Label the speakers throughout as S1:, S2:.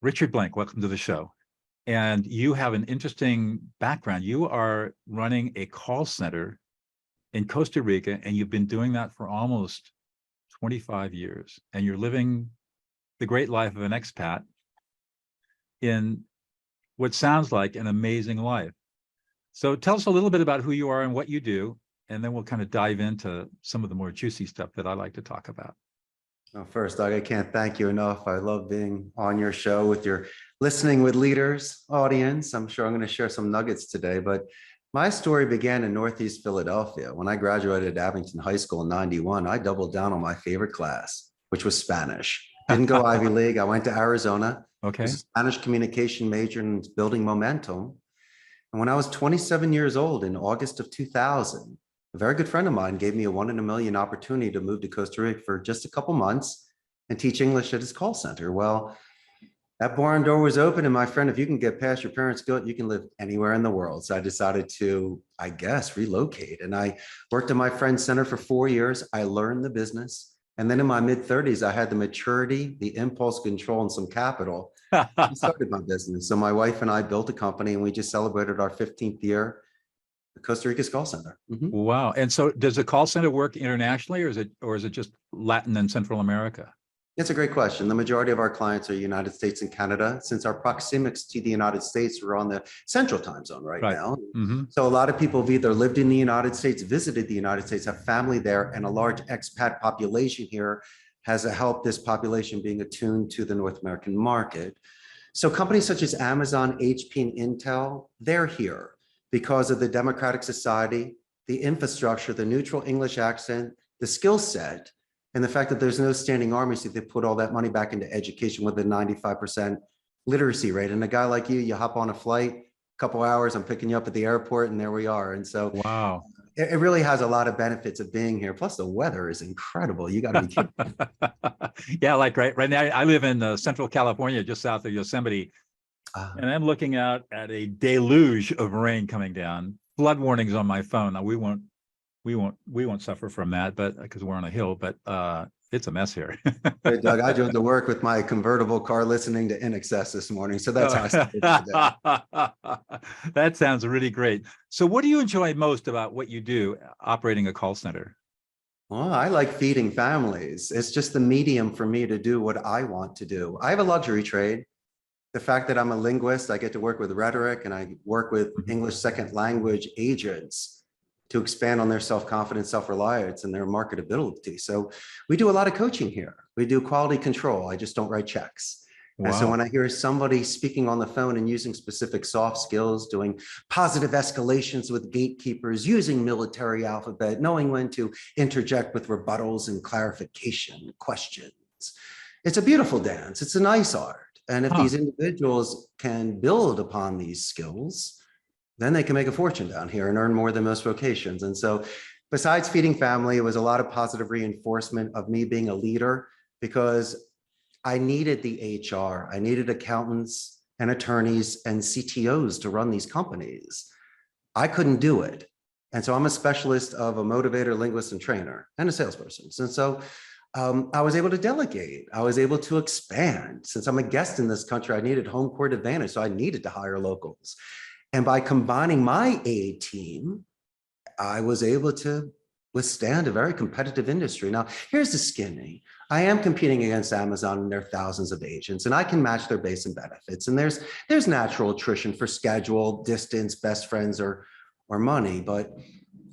S1: Richard Blank, welcome to the show. And you have an interesting background. You are running a call center in Costa Rica, and you've been doing that for almost 25 years. And you're living the great life of an expat in what sounds like an amazing life. So tell us a little bit about who you are and what you do, and then we'll kind of dive into some of the more juicy stuff that I like to talk about.
S2: Well, first, Doug, I can't thank you enough. I love being on your show with your Listening with Leaders audience. I'm sure I'm going to share some nuggets today, but my story began in Northeast Philadelphia. When I graduated Abington High School in '91, I doubled down on my favorite class, which was Spanish. Didn't go Ivy League. I went to Arizona.
S1: Okay.
S2: I was a Spanish communication major and building momentum. And when I was 27 years old in August of 2000, a very good friend of mine gave me a 1 in a million opportunity to move to Costa Rica for just a couple months and teach English at his call center. Well, that barn door was open, and my friend, if you can get past your parents' guilt, you can live anywhere in the world. So I decided to, I guess, relocate. And I worked at my friend's center for 4 years. I learned the business. And then in my mid-30s, I had the maturity, the impulse control, and some capital. I started my business. So my wife and I built a company, and we just celebrated our 15th year. Costa Rica's call center.
S1: Wow. And so does the call center work internationally, or is it just Latin and Central America?
S2: It's a great question. The majority of our clients are United States and Canada. Since our proxemics to the United States, we're on the central time zone right now. So a lot of people have either lived in the United States, visited the United States, have family there, and a large expat population here has helped this population being attuned to the North American market. So companies such as Amazon, HP, and Intel, they're here because of the democratic society, the infrastructure, the neutral English accent, the skill set, and the fact that there's no standing army, so they put all that money back into education with a 95% literacy rate. And a guy like you hop on a flight, a couple hours, I'm picking you up at the airport, and there we are. And so
S1: wow,
S2: it really has a lot of benefits of being here. Plus the weather is incredible. You got to be kidding.
S1: Yeah, like right now, I live in Central California, just south of Yosemite. And I'm looking out at a deluge of rain coming down. Flood warnings on my phone. Now we won't suffer from that, but because we're on a hill. But it's a mess here.
S2: Hey, Doug, I drove to work with my convertible car, listening to In Excess this morning. So that's how I started today.
S1: That sounds really great. So, what do you enjoy most about what you do, operating a call center?
S2: Well, I like feeding families. It's just the medium for me to do what I want to do. I have a luxury trade. The fact that I'm a linguist, I get to work with rhetoric, and I work with English second language agents to expand on their self-confidence, self-reliance, and their marketability. So we do a lot of coaching here. We do quality control. I just don't write checks. Wow. And so when I hear somebody speaking on the phone and using specific soft skills, doing positive escalations with gatekeepers, using military alphabet, knowing when to interject with rebuttals and clarification questions, it's a beautiful dance. It's a nice art. And if these individuals can build upon these skills, then they can make a fortune down here and earn more than most vocations. And so besides feeding family, it was a lot of positive reinforcement of me being a leader, because I needed the HR, I needed accountants and attorneys and CTOs to run these companies. I couldn't do it. And so I'm a specialist of a motivator, linguist, and trainer, and a salesperson. And so I was able to delegate. I was able to expand. Since I'm a guest in this country, I needed home court advantage. So I needed to hire locals. And by combining my A team, I was able to withstand a very competitive industry. Now, here's the skinny. I am competing against Amazon and their thousands of agents, and I can match their base and benefits. And there's natural attrition for schedule, distance, best friends, or money. But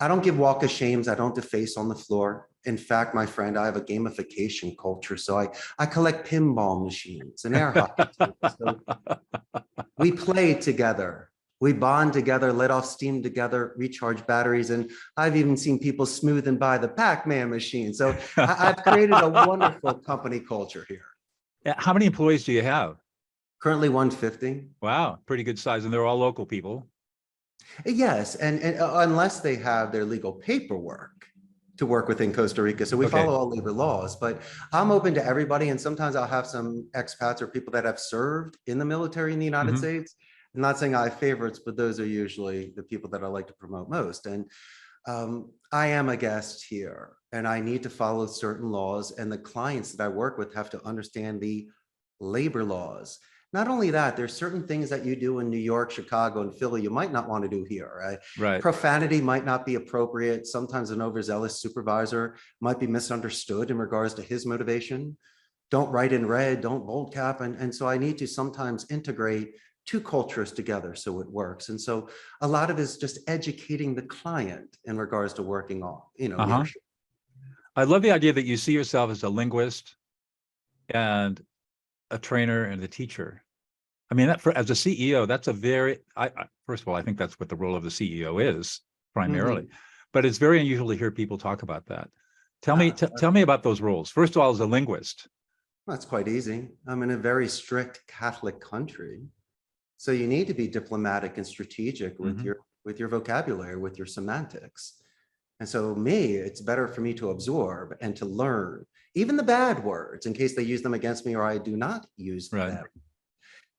S2: I don't give walk of shames. I don't deface on the floor. In fact, my friend, I have a gamification culture. So I collect pinball machines and air hockey teams. So we play together. We bond together, let off steam together, recharge batteries. And I've even seen people smooth and buy the Pac-Man machine. So I've created a wonderful company culture here.
S1: How many employees do you have?
S2: Currently 150.
S1: Wow, pretty good size. And they're all local people.
S2: Yes, and unless they have their legal paperwork to work within Costa Rica. So we follow all labor laws, but I'm open to everybody. And sometimes I'll have some expats or people that have served in the military in the United States. I'm not saying I have favorites, but those are usually the people that I like to promote most. And I am a guest here, and I need to follow certain laws, and the clients that I work with have to understand the labor laws. Not only that, there's certain things that you do in New York, Chicago, and Philly you might not want to do here, right?
S1: Right.
S2: Profanity might not be appropriate. Sometimes an overzealous supervisor might be misunderstood in regards to his motivation. Don't write in red, don't bold cap. And so I need to sometimes integrate two cultures together so it works. And so a lot of it is just educating the client in regards to working on, leadership.
S1: I love the idea that you see yourself as a linguist and a trainer and a teacher. I mean, as a CEO, that's a very, first of all, I think that's what the role of the CEO is primarily, but it's very unusual to hear people talk about that. Tell me about those roles. First of all, as a linguist.
S2: That's quite easy. I'm in a very strict Catholic country. So you need to be diplomatic and strategic with your vocabulary, with your semantics. And so it's better for me to absorb and to learn even the bad words in case they use them against me or I do not use them.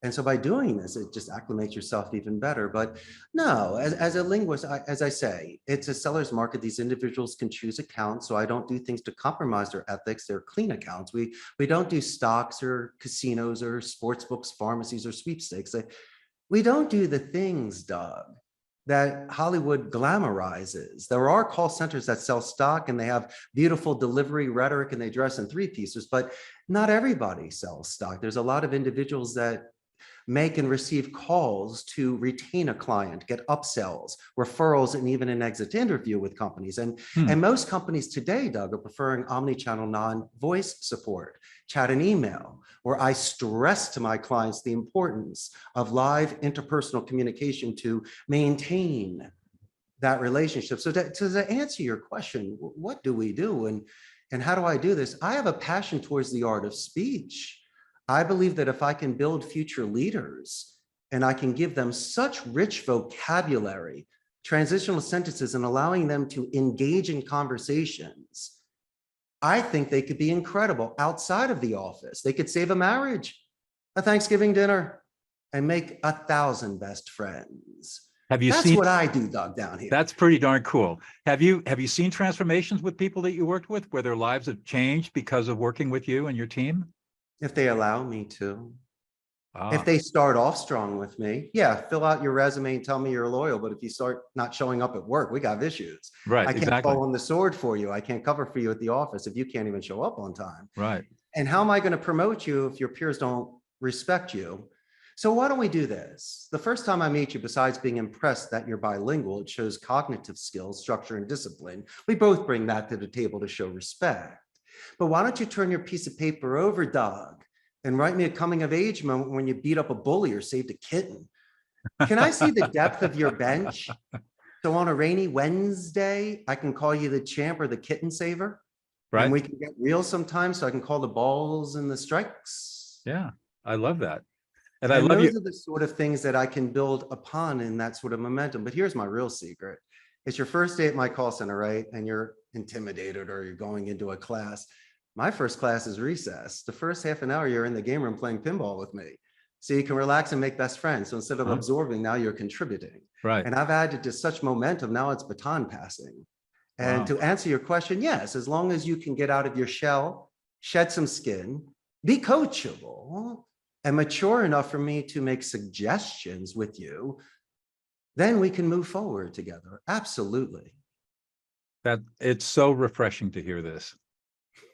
S2: And so by doing this, it just acclimates yourself even better. But no, as a linguist, as I say, it's a seller's market. These individuals can choose accounts. So I don't do things to compromise their ethics. They're clean accounts. We don't do stocks or casinos or sports books, pharmacies or sweepstakes. We don't do the things, Doug, that Hollywood glamorizes. There are call centers that sell stock and they have beautiful delivery rhetoric and they dress in three pieces, but not everybody sells stock. There's a lot of individuals that make and receive calls to retain a client, get upsells, referrals, and even an exit interview with companies. And most companies today, Doug, are preferring omni-channel non-voice support, chat and email, where I stress to my clients the importance of live interpersonal communication to maintain that relationship. So to answer your question, what do we do and how do I do this? I have a passion towards the art of speech. I believe that if I can build future leaders and I can give them such rich vocabulary, transitional sentences, and allowing them to engage in conversations, I think they could be incredible outside of the office. They could save a marriage, a Thanksgiving dinner, and make 1,000 best friends. That's what I do, Doug, down here.
S1: That's pretty darn cool. Have you seen transformations with people that you worked with where their lives have changed because of working with you and your team?
S2: If they allow me to. If they start off strong with me, yeah, fill out your resume and tell me you're loyal. But if you start not showing up at work, we got issues.
S1: Right.
S2: I can't fall on the sword for you. I can't cover for you at the office if you can't even show up on time.
S1: Right.
S2: And how am I going to promote you if your peers don't respect you? So why don't we do this? The first time I meet you, besides being impressed that you're bilingual, it shows cognitive skills, structure, and discipline. We both bring that to the table to show respect. But why don't you turn your piece of paper over, Doug, and write me a coming of age moment when you beat up a bully or saved a kitten? Can I see the depth of your bench? So on a rainy Wednesday, I can call you the champ or the kitten saver.
S1: Right.
S2: And we can get real sometimes so I can call the balls and the strikes.
S1: Yeah, I love that.
S2: And I love those are the sort of things that I can build upon in that sort of momentum. But here's my real secret. It's your first day at my call center, right? And you're intimidated or you're going into a class. My first class is recess. The first half an hour, you're in the game room playing pinball with me. So you can relax and make best friends. So instead of absorbing, now you're contributing.
S1: Right.
S2: And I've added to such momentum. Now it's baton passing. And to answer your question, yes, as long as you can get out of your shell, shed some skin, be coachable, and mature enough for me to make suggestions with you, then we can move forward together. Absolutely.
S1: That it's so refreshing to hear this.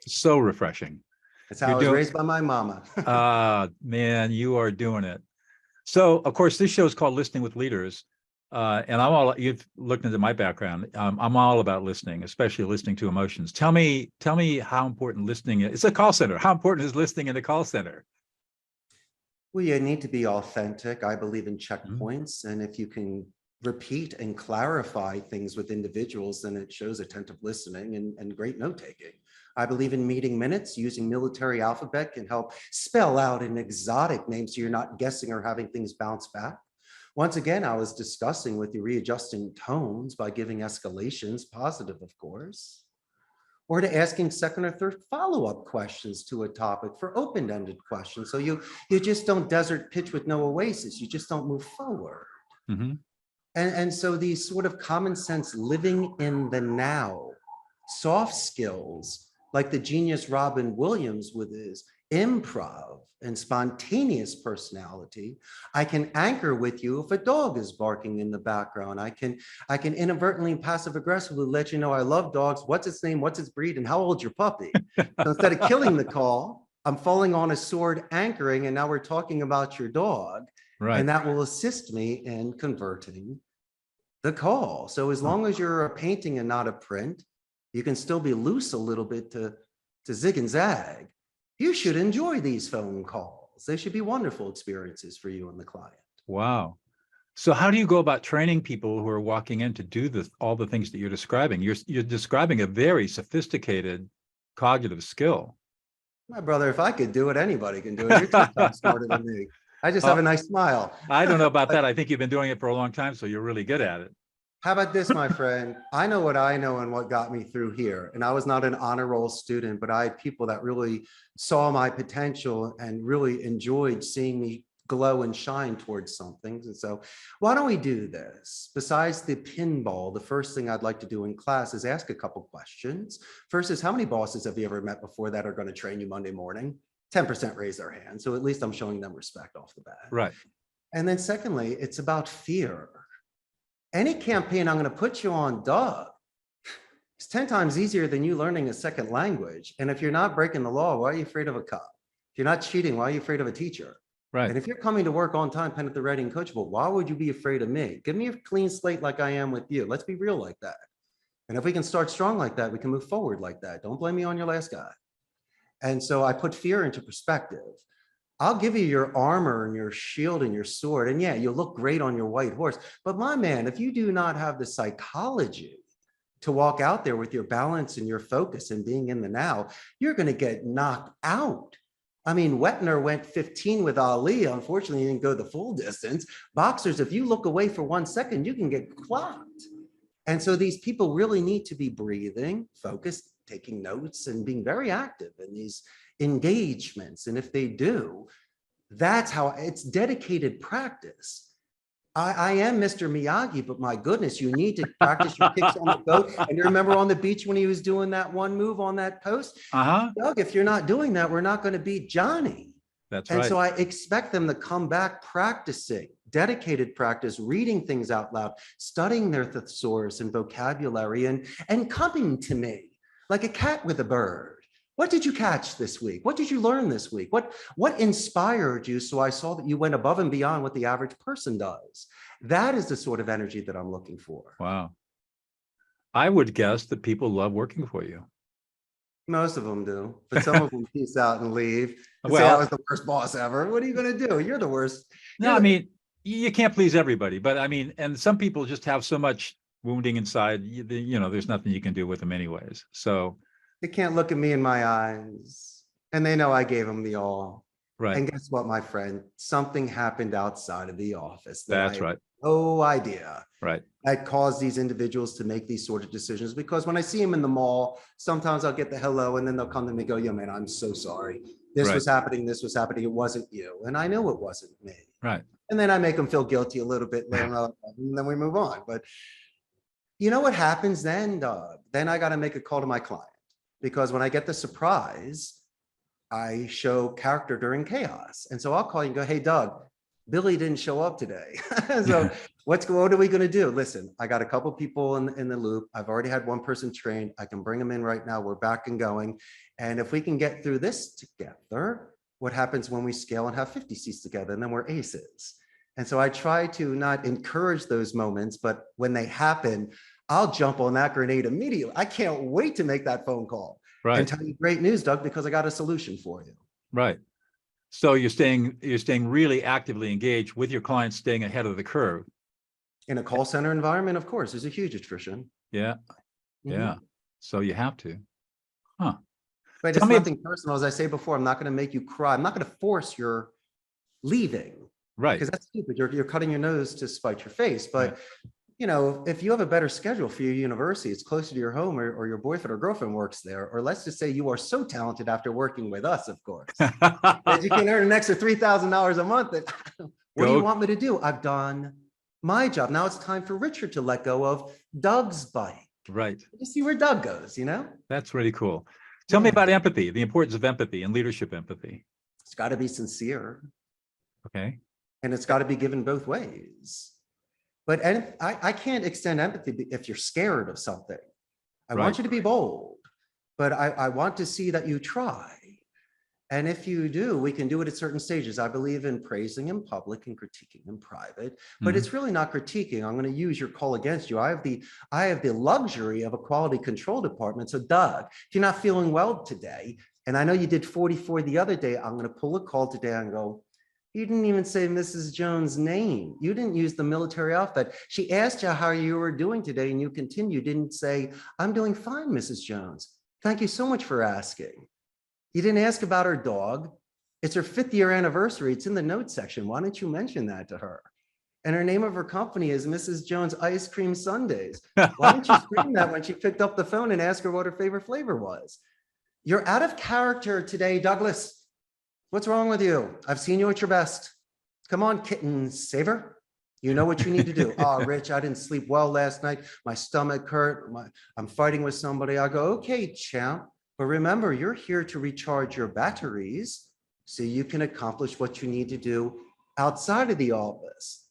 S1: So refreshing.
S2: That's how I was raised by my mama.
S1: Man, you are doing it. So, of course, this show is called Listening with Leaders. And you've looked into my background. I'm all about listening, especially listening to emotions. Tell me how important listening is. It's a call center. How important is listening in the call center?
S2: Well, you need to be authentic. I believe in checkpoints. And if you can repeat and clarify things with individuals, then it shows attentive listening and great note-taking. I believe in meeting minutes. Using military alphabet can help spell out an exotic name so you're not guessing or having things bounce back. Once again, I was discussing with you readjusting tones by giving escalations, positive, of course, or to asking second or third follow-up questions to a topic for open-ended questions. So you just don't desert pitch with no oasis. You just don't move forward. And so these sort of common sense living in the now, soft skills, like the genius Robin Williams with his improv and spontaneous personality. I can anchor with you if a dog is barking in the background. I can inadvertently passive aggressively let you know I love dogs, what's its name, what's its breed, and how old's your puppy. So instead of killing the call, I'm falling on a sword anchoring, and now we're talking about your dog.
S1: Right.
S2: And that will assist me in converting the call. So as long as you're a painting and not a print, you can still be loose a little bit to zig and zag. You should enjoy these phone calls. They should be wonderful experiences for you and the client.
S1: Wow. So how do you go about training people who are walking in to do all the things that you're describing? You're describing a very sophisticated cognitive skill.
S2: My brother, if I could do it, anybody can do it. You're 10 times smarter than me. I just have a nice smile.
S1: I don't know about that. I think you've been doing it for a long time, so you're really good at it.
S2: How about this, my friend? I know what I know and what got me through here. And I was not an honor roll student, but I had people that really saw my potential and really enjoyed seeing me glow and shine towards something. And so why don't we do this? Besides the pinball, the first thing I'd like to do in class is ask a couple questions. First is, how many bosses have you ever met before that are going to train you Monday morning? 10% raise their hand. So at least I'm showing them respect off the bat.
S1: Right.
S2: And then secondly, it's about fear. Any campaign I'm going to put you on, Doug, it's 10 times easier than you learning a second language. And if you're not breaking the law, why are you afraid of a cop? If you're not cheating, why are you afraid of a teacher?
S1: Right.
S2: And if you're coming to work on time, pen at the ready and coachable, why would you be afraid of me? Give me a clean slate like I am with you. Let's be real like that. And if we can start strong like that, we can move forward like that. Don't blame me on your last guy. And so I put fear into perspective. I'll give you your armor and your shield and your sword. And yeah, you'll look great on your white horse. But my man, if you do not have the psychology to walk out there with your balance and your focus and being in the now, you're going to get knocked out. I mean, Wetner went 15 with Ali. Unfortunately, he didn't go the full distance. Boxers, if you look away for 1 second, you can get clocked. And so these people really need to be breathing, focused, taking notes, and being very active in these engagements. And if they do, that's how it's dedicated practice. I am Mr. Miyagi, but my goodness, you need to practice your kicks on the boat. And you remember on the beach when he was doing that one move on that post? Doug, if you're not doing that, we're not going to beat Johnny.
S1: That's
S2: right.
S1: And
S2: so I expect them to come back practicing, dedicated practice, reading things out loud, studying their thesaurus and vocabulary, and coming to me like a cat with a bird. What did you catch this week? What did you learn this week? What inspired you? So I saw that you went above and beyond what the average person does. That is the sort of energy that I'm looking for.
S1: Wow. I would guess that people love working for you.
S2: Most of them do, but some of them peace out and leave and
S1: Well,
S2: say I was the worst boss ever. What are you going to do? You're the worst.
S1: No, I mean, you can't please everybody, but I mean, and some people just have so much wounding inside, you know, there's nothing you can do with them anyways. So
S2: they can't look at me in my eyes, and they know I gave them the all.
S1: Right.
S2: And guess what, my friend? Something happened outside of the office.
S1: That's right.
S2: No idea.
S1: Right.
S2: That caused these individuals to make these sort of decisions, because when I see them in the mall, sometimes I'll get the hello, and then they'll come to me and go, "Yo, man, I'm so sorry. This was happening. This was happening. It wasn't you." And I know it wasn't me.
S1: Right.
S2: And then I make them feel guilty a little bit, and then we move on. But you know what happens then, Doug? Then I got to make a call to my client. Because when I get the surprise, I show character during chaos. And so I'll call you and go, "Hey, Doug, Billy didn't show up today." So what are we going to do? Listen, I got a couple people in the loop. I've already had one person trained. I can bring them in right now. We're back and going. And if we can get through this together, what happens when we scale and have 50 seats together? And then we're aces. And so I try to not encourage those moments, but when they happen, I'll jump on that grenade immediately. I can't wait to make that phone call and tell you great news, Doug, because I got a solution for you.
S1: Right. So you're staying really actively engaged with your clients, staying ahead of the curve.
S2: In a call center environment, of course, there's a huge attrition.
S1: Yeah. Yeah. So you have to. Huh.
S2: But it's nothing personal. As I say before, I'm not going to make you cry. I'm not going to force your leaving.
S1: Right.
S2: Because that's stupid. You're cutting your nose to spite your face. But you know, if you have a better schedule for your university, it's closer to your home, or your boyfriend or girlfriend works there, or let's just say you are so talented after working with us, of course, that you can earn an extra $3,000 a month. What do you want me to do? I've done my job. Now it's time for Richard to let go of Doug's bike.
S1: Right.
S2: You see where Doug goes, you know?
S1: That's really cool. Tell me
S2: Yeah.
S1: about empathy, the importance of empathy and leadership empathy.
S2: It's got to be sincere,
S1: Okay.
S2: and it's got to be given both ways. But I can't extend empathy if you're scared of something. I
S1: Right.
S2: want you to be bold, but I want to see that you try. And if you do, we can do it at certain stages. I believe in praising in public and critiquing in private, but
S1: Mhm.
S2: it's really not critiquing. I'm going to use your call against you. I have the luxury of a quality control department. So Doug, if you're not feeling well today, and I know you did 44 the other day, I'm going to pull a call today and go, you didn't even say Mrs. Jones' name. You didn't use the military outfit. She asked you how you were doing today, and you continued, didn't say, I'm doing fine, Mrs. Jones. Thank you so much for asking. You didn't ask about her dog. It's her 5th year anniversary. It's in the notes section. Why don't you mention that to her? And her name of her company is Mrs. Jones Ice Cream Sundaes. Why don't you scream that when she picked up the phone and ask her what her favorite flavor was? You're out of character today, Douglas. What's wrong with you? I've seen you at your best. Come on, kitten saver. You know what you need to do. Oh, Rich, I didn't sleep well last night. My stomach hurt. I'm fighting with somebody. I go, okay, champ. But remember, you're here to recharge your batteries so you can accomplish what you need to do outside of the office.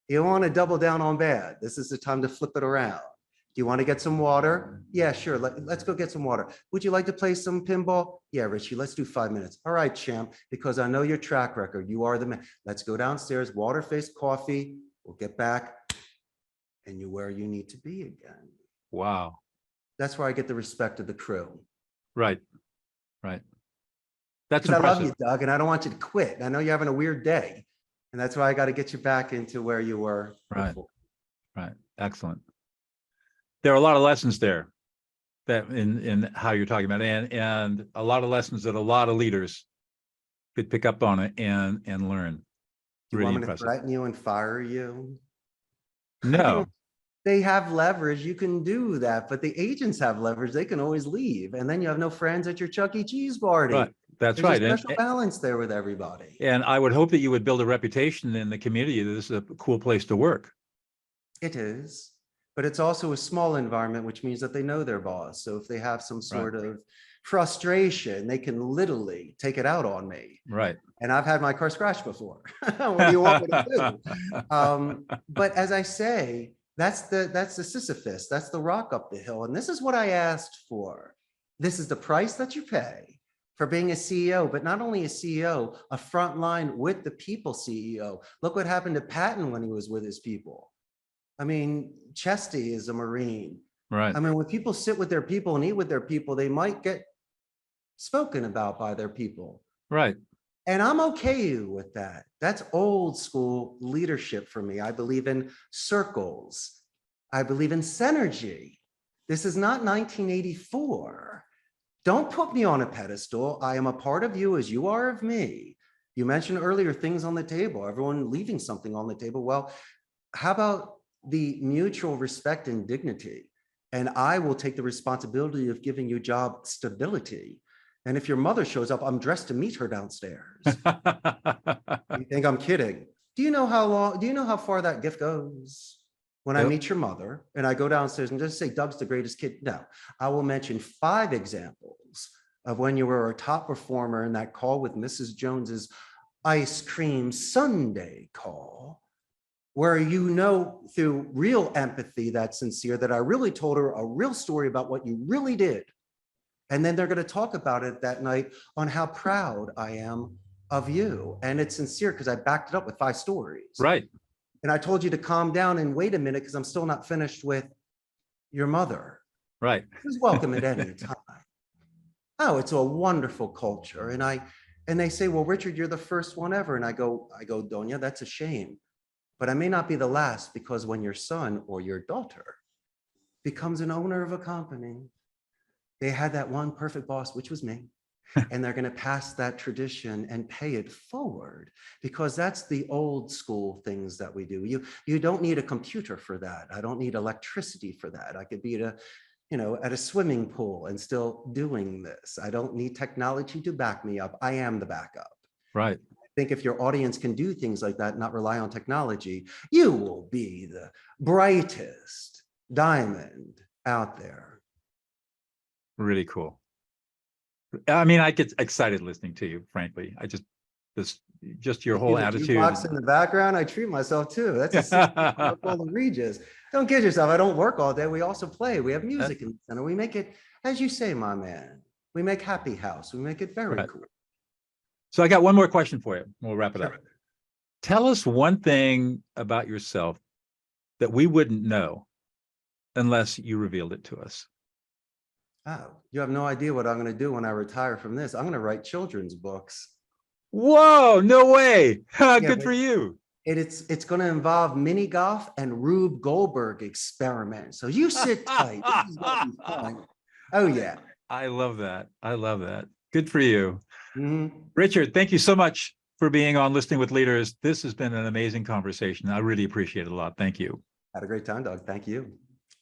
S2: You want to double down on bad. This is the time to flip it around. Do you want to get some water? Yeah, sure. Let's go get some water. Would you like to play some pinball? Yeah, Richie, let's do 5 minutes. All right, champ, because I know your track record. You are the man. Let's go downstairs, water-faced coffee. We'll get back and you're where you need to be again.
S1: Wow.
S2: That's where I get the respect of the crew.
S1: Right. Right. That's
S2: Because I love
S1: impressive.
S2: you, Doug, and I don't want you to quit. I know you're having a weird day, and that's why I got to get you back into where you were
S1: Right.
S2: before.
S1: Right. Excellent. There are a lot of lessons there that in how you're talking about, and a lot of lessons that a lot of leaders could pick up on it and learn.
S2: Do you
S1: Really
S2: want me to
S1: impressive.
S2: threaten you and fire you?
S1: No.
S2: They have leverage. You can do that, but the agents have leverage. They can always leave, and then you have no friends at your Chuck E. Cheese party.
S1: Right. That's
S2: There's
S1: right.
S2: a special balance there with everybody.
S1: And I would hope that you would build a reputation in the community that this is a cool place to work.
S2: It is, but it's also a small environment, which means that they know their boss. So if they have some sort of frustration, they can literally take it out on me.
S1: Right.
S2: And I've had my car scratched before. What do you want me to do? But as I say, that's the Sisyphus, that's the rock up the hill. And this is what I asked for. This is the price that you pay for being a CEO, but not only a CEO, a frontline with the people CEO. Look what happened to Patton when he was with his people. I mean, Chesty is a Marine.
S1: Right.
S2: I mean, when people sit with their people and eat with their people, they might get spoken about by their people.
S1: Right.
S2: And I'm okay with that. That's old school leadership for me. I believe in circles. I believe in synergy. This is not 1984. Don't put me on a pedestal. I am a part of you as you are of me. You mentioned earlier things on the table, everyone leaving something on the table. Well, how about the mutual respect and dignity? And I will take the responsibility of giving you job stability. And if your mother shows up, I'm dressed to meet her downstairs. You think I'm kidding? Do you know how far that gift goes? When I meet your mother and I go downstairs and just say, Doug's the greatest kid. No, I will mention 5 examples of when you were a top performer in that call with Mrs. Jones's ice cream sundae call, where you know through real empathy that's sincere that I really told her a real story about what you really did. And then they're going to talk about it that night on how proud I am of you. And it's sincere because I backed it up with 5 stories.
S1: Right.
S2: And I told you to calm down and wait a minute because I'm still not finished with your mother.
S1: Right.
S2: Who's welcome at any time. Oh, it's a wonderful culture. And they say, well, Richard, you're the first one ever. And I go, Donya, that's a shame. But I may not be the last, because when your son or your daughter becomes an owner of a company, they had that one perfect boss, which was me. And they're going to pass that tradition and pay it forward, because that's the old school things that we do. You don't need a computer for that. I don't need electricity for that. I could be at a swimming pool and still doing this. I don't need technology to back me up. I am the backup.
S1: Right.
S2: I think if your audience can do things like that, not rely on technology, you will be the brightest diamond out there.
S1: Really cool. I mean, I get excited listening to you, frankly. Just your whole
S2: The
S1: attitude.
S2: jukebox in the background, I treat myself too. That's a system full of Regis. Don't kid yourself. I don't work all day. We also play. We have music in the center. We make it, as you say, my man. We make happy house. We make it very
S1: Right.
S2: cool.
S1: So I got one more question for you. We'll wrap it up.
S2: Sure.
S1: Tell us one thing about yourself that we wouldn't know unless you revealed it to us.
S2: Oh, you have no idea what I'm going to do when I retire from this. I'm going to write children's books.
S1: Whoa, no way. Good
S2: but
S1: for you.
S2: It's going to involve mini golf and Rube Goldberg experiment. So you sit tight. This is going to be fun. Oh, yeah.
S1: I love that. I love that. Good for you.
S2: Mhm.
S1: Richard, thank you so much for being on Listening with Leaders. This has been an amazing conversation. I really appreciate it a lot. Thank you.
S2: Had a great time, Doug. Thank you.